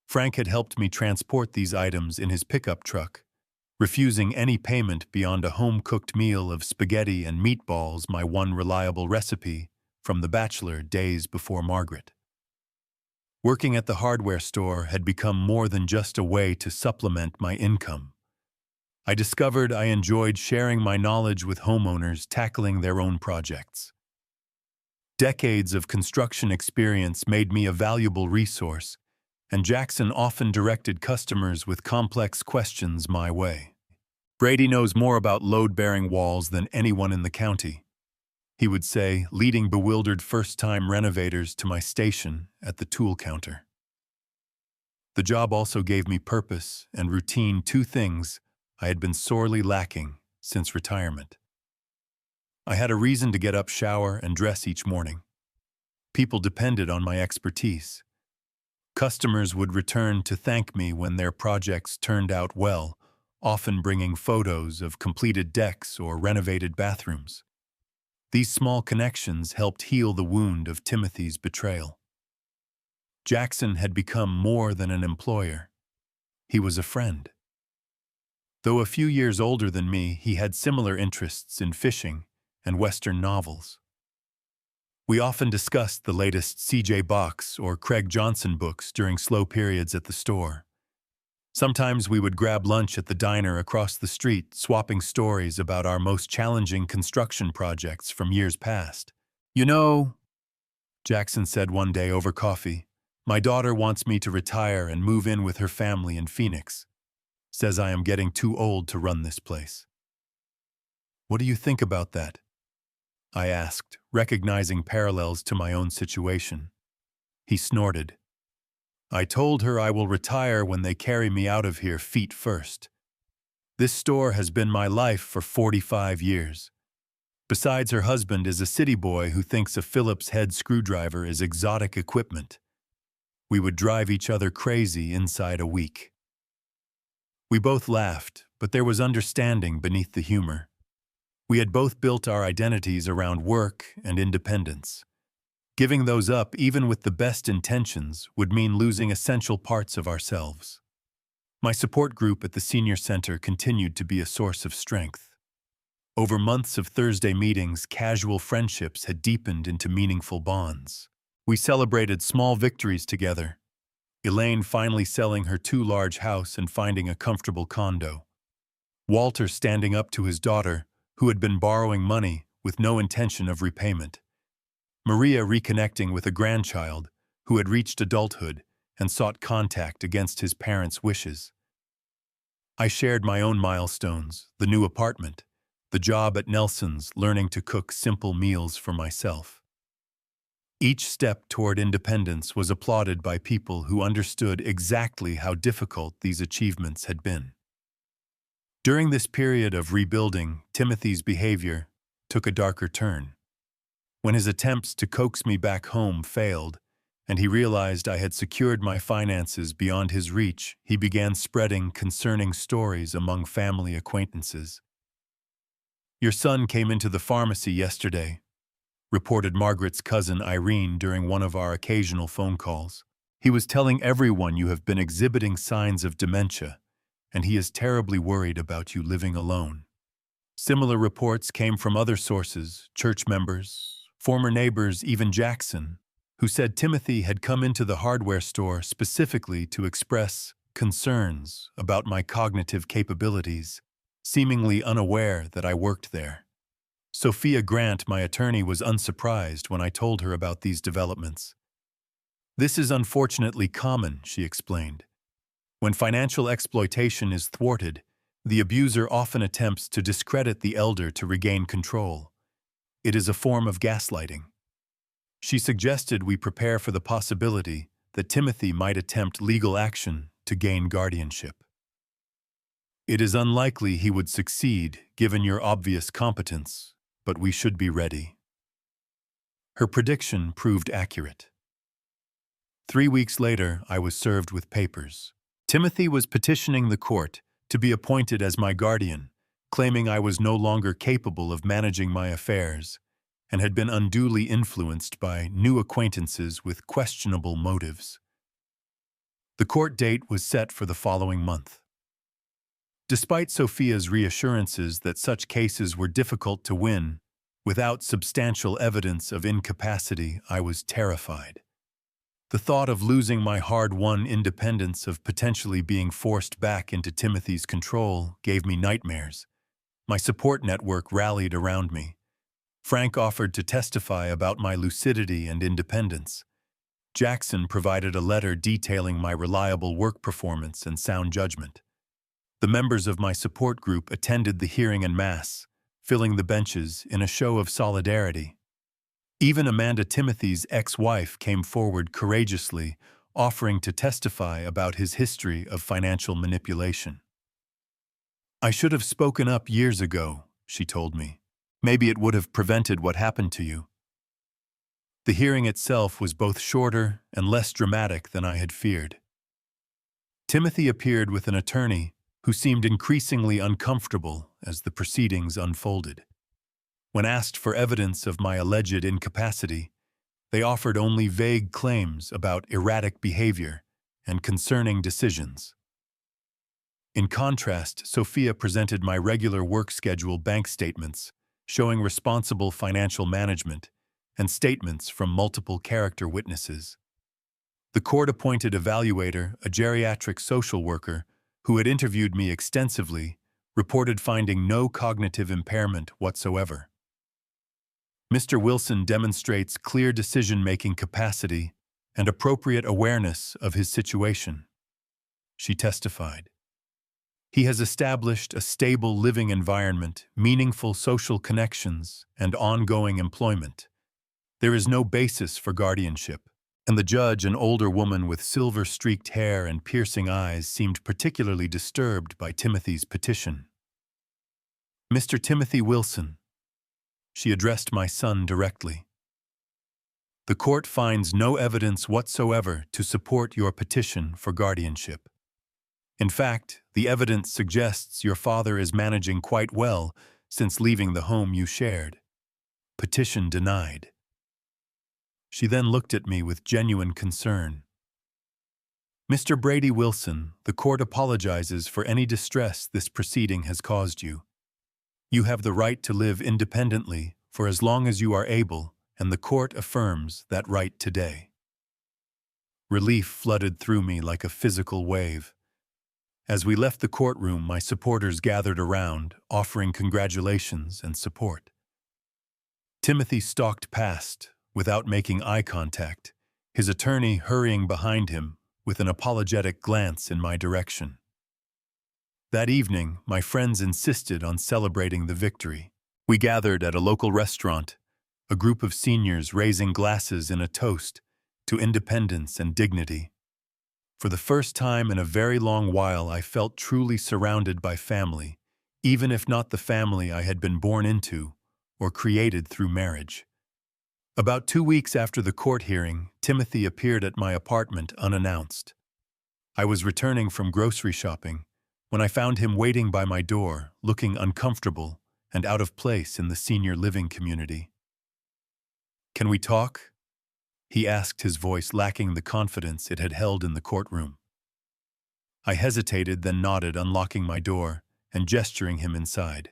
Frank had helped me transport these items in his pickup truck, refusing any payment beyond a home-cooked meal of spaghetti and meatballs, my one reliable recipe from The Bachelor days before Margaret. Working at the hardware store had become more than just a way to supplement my income. I discovered I enjoyed sharing my knowledge with homeowners tackling their own projects. Decades of construction experience made me a valuable resource, and Jackson often directed customers with complex questions my way. "Brady knows more about load-bearing walls than anyone in the county," he would say, leading bewildered first-time renovators to my station at the tool counter. The job also gave me purpose and routine, 2 things I had been sorely lacking since retirement. I had a reason to get up, shower, and dress each morning. People depended on my expertise. Customers would return to thank me when their projects turned out well, often bringing photos of completed decks or renovated bathrooms. These small connections helped heal the wound of Timothy's betrayal. Jackson had become more than an employer. He was a friend. Though a few years older than me, he had similar interests in fishing and Western novels. We often discussed the latest C.J. Box or Craig Johnson books during slow periods at the store. Sometimes we would grab lunch at the diner across the street, swapping stories about our most challenging construction projects from years past. "You know," Jackson said one day over coffee, "my daughter wants me to retire and move in with her family in Phoenix. Says I am getting too old to run this place." "What do you think about that?" I asked, recognizing parallels to my own situation. He snorted. "I told her I will retire when they carry me out of here feet first. This store has been my life for 45 years. Besides, her husband is a city boy who thinks a Phillips head screwdriver is exotic equipment. We would drive each other crazy inside a week." We both laughed, but there was understanding beneath the humor. We had both built our identities around work and independence. Giving those up, even with the best intentions, would mean losing essential parts of ourselves. My support group at the senior center continued to be a source of strength. Over months of Thursday meetings, casual friendships had deepened into meaningful bonds. We celebrated small victories together, Elaine finally selling her too-large house and finding a comfortable condo. Walter standing up to his daughter, who had been borrowing money with no intention of repayment. Maria reconnecting with a grandchild who had reached adulthood and sought contact against his parents' wishes. I shared my own milestones, the new apartment, the job at Nelson's, learning to cook simple meals for myself. Each step toward independence was applauded by people who understood exactly how difficult these achievements had been. During this period of rebuilding, Timothy's behavior took a darker turn. When his attempts to coax me back home failed, and he realized I had secured my finances beyond his reach, he began spreading concerning stories among family acquaintances. "Your son came into the pharmacy yesterday," reported Margaret's cousin Irene during one of our occasional phone calls. "He was telling everyone you have been exhibiting signs of dementia, and he is terribly worried about you living alone." Similar reports came from other sources, church members, former neighbors, even Jackson, who said Timothy had come into the hardware store specifically to express concerns about my cognitive capabilities, seemingly unaware that I worked there. Sophia Grant, my attorney, was unsurprised when I told her about these developments. "This is unfortunately common," she explained. "When financial exploitation is thwarted, the abuser often attempts to discredit the elder to regain control. It is a form of gaslighting." She suggested we prepare for the possibility that Timothy might attempt legal action to gain guardianship. "It is unlikely he would succeed, given your obvious competence, but we should be ready." Her prediction proved accurate. 3 weeks later, I was served with papers. Timothy was petitioning the court to be appointed as my guardian, claiming I was no longer capable of managing my affairs and had been unduly influenced by new acquaintances with questionable motives. The court date was set for the following month. Despite Sophia's reassurances that such cases were difficult to win, without substantial evidence of incapacity, I was terrified. The thought of losing my hard-won independence, of potentially being forced back into Timothy's control, gave me nightmares. My support network rallied around me. Frank offered to testify about my lucidity and independence. Jackson provided a letter detailing my reliable work performance and sound judgment. The members of my support group attended the hearing en masse, filling the benches in a show of solidarity. Even Amanda, Timothy's ex-wife, came forward courageously, offering to testify about his history of financial manipulation. "I should have spoken up years ago," she told me. "Maybe it would have prevented what happened to you." The hearing itself was both shorter and less dramatic than I had feared. Timothy appeared with an attorney who seemed increasingly uncomfortable as the proceedings unfolded. When asked for evidence of my alleged incapacity, they offered only vague claims about erratic behavior and concerning decisions. In contrast, Sophia presented my regular work schedule bank statements, showing responsible financial management, and statements from multiple character witnesses. The court-appointed evaluator, a geriatric social worker who had interviewed me extensively, reported finding no cognitive impairment whatsoever. "Mr. Wilson demonstrates clear decision-making capacity and appropriate awareness of his situation," she testified. "He has established a stable living environment, meaningful social connections, and ongoing employment. There is no basis for guardianship," and the judge, an older woman with silver-streaked hair and piercing eyes, seemed particularly disturbed by Timothy's petition. "Mr. Timothy Wilson," she addressed my son directly, "the court finds no evidence whatsoever to support your petition for guardianship. In fact, the evidence suggests your father is managing quite well since leaving the home you shared. Petition denied." She then looked at me with genuine concern. "Mr. Brady Wilson, the court apologizes for any distress this proceeding has caused you. You have the right to live independently for as long as you are able, and the court affirms that right today." Relief flooded through me like a physical wave. As we left the courtroom, my supporters gathered around, offering congratulations and support. Timothy stalked past, without making eye contact, his attorney hurrying behind him with an apologetic glance in my direction. That evening, my friends insisted on celebrating the victory. We gathered at a local restaurant, a group of seniors raising glasses in a toast to independence and dignity. For the first time in a very long while, I felt truly surrounded by family, even if not the family I had been born into or created through marriage. About 2 weeks after the court hearing, Timothy appeared at my apartment unannounced. I was returning from grocery shopping when I found him waiting by my door, looking uncomfortable and out of place in the senior living community. "Can we talk?" he asked, his voice lacking the confidence it had held in the courtroom. I hesitated, then nodded, unlocking my door and gesturing him inside.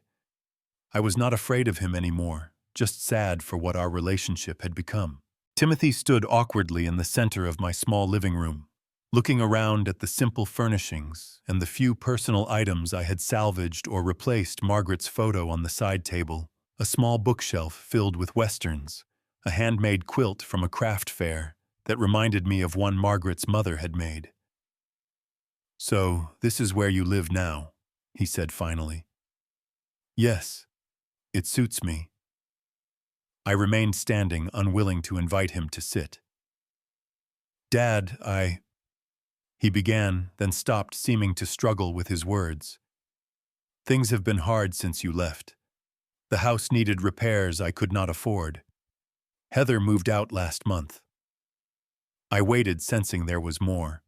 I was not afraid of him anymore, just sad for what our relationship had become. Timothy stood awkwardly in the center of my small living room, looking around at the simple furnishings and the few personal items I had salvaged or replaced. Margaret's photo on the side table, a small bookshelf filled with westerns, a handmade quilt from a craft fair that reminded me of one Margaret's mother had made. "So, this is where you live now," he said finally. "Yes, it suits me." I remained standing, unwilling to invite him to sit. "Dad, he began, then stopped, seeming to struggle with his words. "Things have been hard since you left. The house needed repairs I could not afford. Heather moved out last month." I waited, sensing there was more.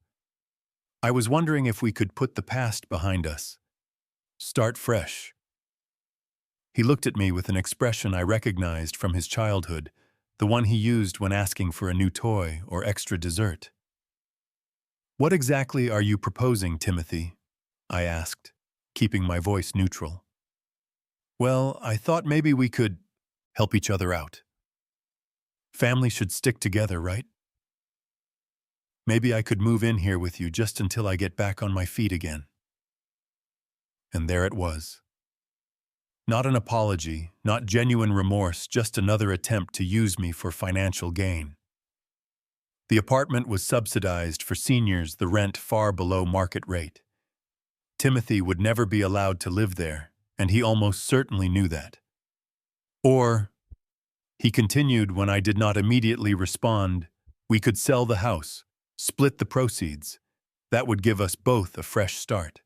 "I was wondering if we could put the past behind us. Start fresh." He looked at me with an expression I recognized from his childhood, the one he used when asking for a new toy or extra dessert. "What exactly are you proposing, Timothy?" I asked, keeping my voice neutral. "Well, I thought maybe we could help each other out. Family should stick together, right? Maybe I could move in here with you just until I get back on my feet again." And there it was. Not an apology, not genuine remorse, just another attempt to use me for financial gain. The apartment was subsidized for seniors, the rent far below market rate. Timothy would never be allowed to live there, and he almost certainly knew that. "Or," he continued when I did not immediately respond, "we could sell the house, split the proceeds. That would give us both a fresh start."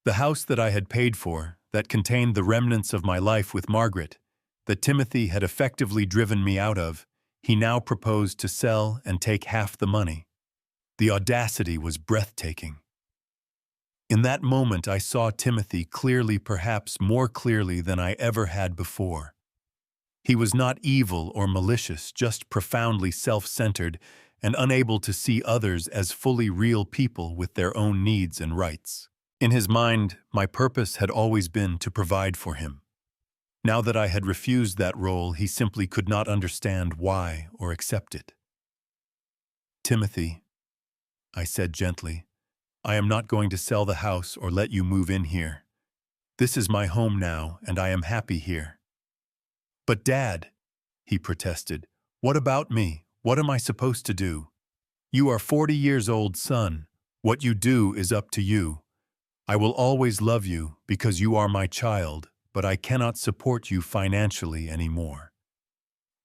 The house that I had paid for, that contained the remnants of my life with Margaret, that Timothy had effectively driven me out of, he now proposed to sell and take half the money. The audacity was breathtaking. In that moment, I saw Timothy clearly, perhaps more clearly than I ever had before. He was not evil or malicious, just profoundly self-centered and unable to see others as fully real people with their own needs and rights. In his mind, my purpose had always been to provide for him. Now that I had refused that role, he simply could not understand why or accept it. "Timothy," I said gently, "I am not going to sell the house or let you move in here. This is my home now, and I am happy here." "But Dad," he protested, "what about me? What am I supposed to do? You are 40 years old, son. What you do is up to you. I will always love you because you are my child, but I cannot support you financially anymore."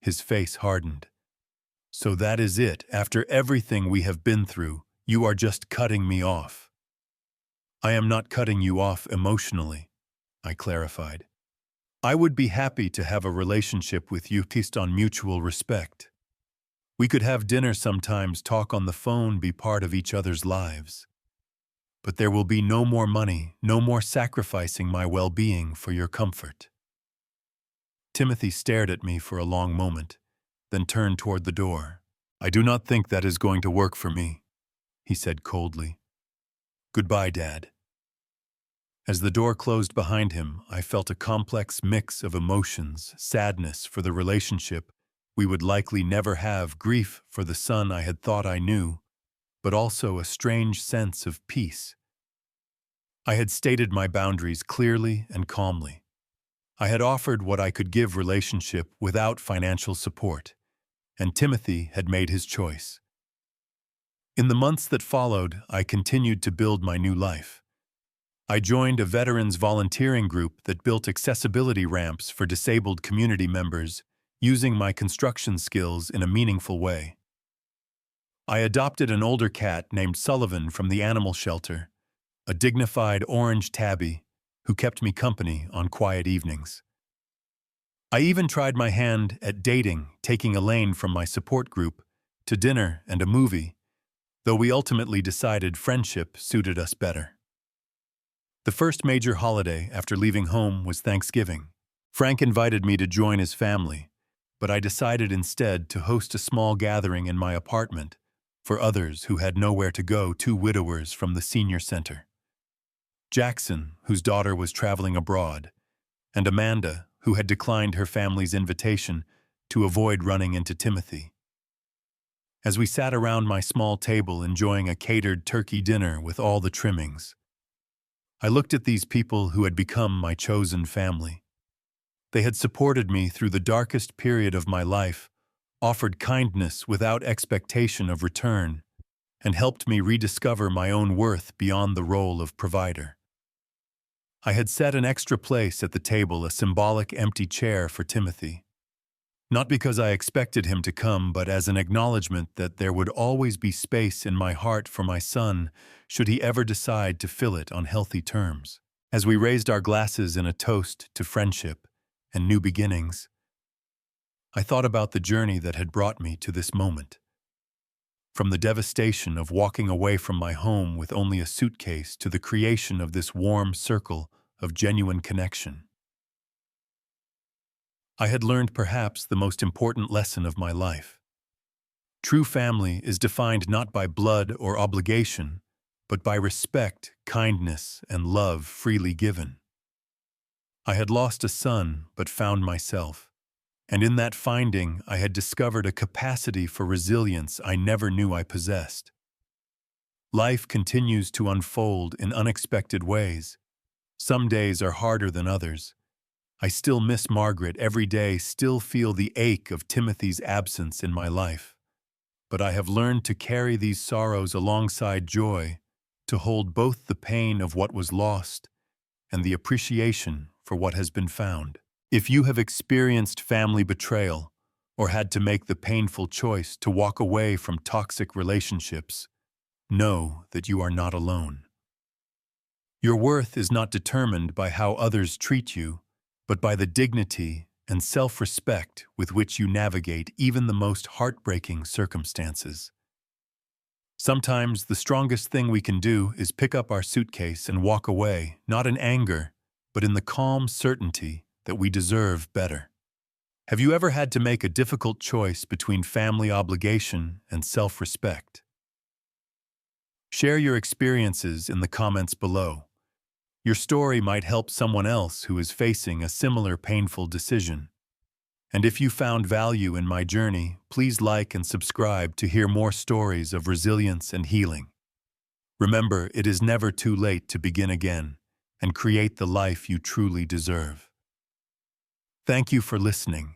His face hardened. "So that is it. After everything we have been through, you are just cutting me off." "I am not cutting you off emotionally," I clarified. "I would be happy to have a relationship with you based on mutual respect. We could have dinner sometimes, talk on the phone, be part of each other's lives. But there will be no more money, no more sacrificing my well-being for your comfort." Timothy stared at me for a long moment, then turned toward the door. "I do not think that is going to work for me," he said coldly. "Goodbye, Dad." As the door closed behind him, I felt a complex mix of emotions, sadness for the relationship We would likely never have grief for the son I had thought I knew, but also a strange sense of peace. I had stated my boundaries clearly and calmly. I had offered what I could give relationship without financial support, and Timothy had made his choice. In the months that followed, I continued to build my new life. I joined a veterans volunteering group that built accessibility ramps for disabled community members, using my construction skills in a meaningful way. I adopted an older cat named Sullivan from the animal shelter, a dignified orange tabby who kept me company on quiet evenings. I even tried my hand at dating, taking Elaine from my support group to dinner and a movie, though we ultimately decided friendship suited us better. The first major holiday after leaving home was Thanksgiving. Frank invited me to join his family, but I decided instead to host a small gathering in my apartment for others who had nowhere to go, 2 widowers from the senior center. Jackson, whose daughter was traveling abroad, and Amanda, who had declined her family's invitation to avoid running into Timothy. As we sat around my small table enjoying a catered turkey dinner with all the trimmings, I looked at these people who had become my chosen family. They had supported me through the darkest period of my life, offered kindness without expectation of return, and helped me rediscover my own worth beyond the role of provider. I had set an extra place at the table, a symbolic empty chair for Timothy. Not because I expected him to come, but as an acknowledgement that there would always be space in my heart for my son should he ever decide to fill it on healthy terms. As we raised our glasses in a toast to friendship and new beginnings, I thought about the journey that had brought me to this moment. From the devastation of walking away from my home with only a suitcase to the creation of this warm circle of genuine connection. I had learned perhaps the most important lesson of my life. True family is defined not by blood or obligation, but by respect, kindness, and love freely given. I had lost a son, but found myself. And in that finding, I had discovered a capacity for resilience I never knew I possessed. Life continues to unfold in unexpected ways. Some days are harder than others. I still miss Margaret every day, still feel the ache of Timothy's absence in my life. But I have learned to carry these sorrows alongside joy, to hold both the pain of what was lost and the appreciation for what has been found. If you have experienced family betrayal or had to make the painful choice to walk away from toxic relationships, know that you are not alone. Your worth is not determined by how others treat you, but by the dignity and self-respect with which you navigate even the most heartbreaking circumstances. Sometimes the strongest thing we can do is pick up our suitcase and walk away, not in anger, but in the calm certainty that we deserve better. Have you ever had to make a difficult choice between family obligation and self-respect? Share your experiences in the comments below. Your story might help someone else who is facing a similar painful decision. And if you found value in my journey, please like and subscribe to hear more stories of resilience and healing. Remember, it is never too late to begin again and create the life you truly deserve. Thank you for listening,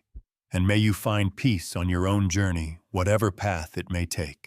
and may you find peace on your own journey, whatever path it may take.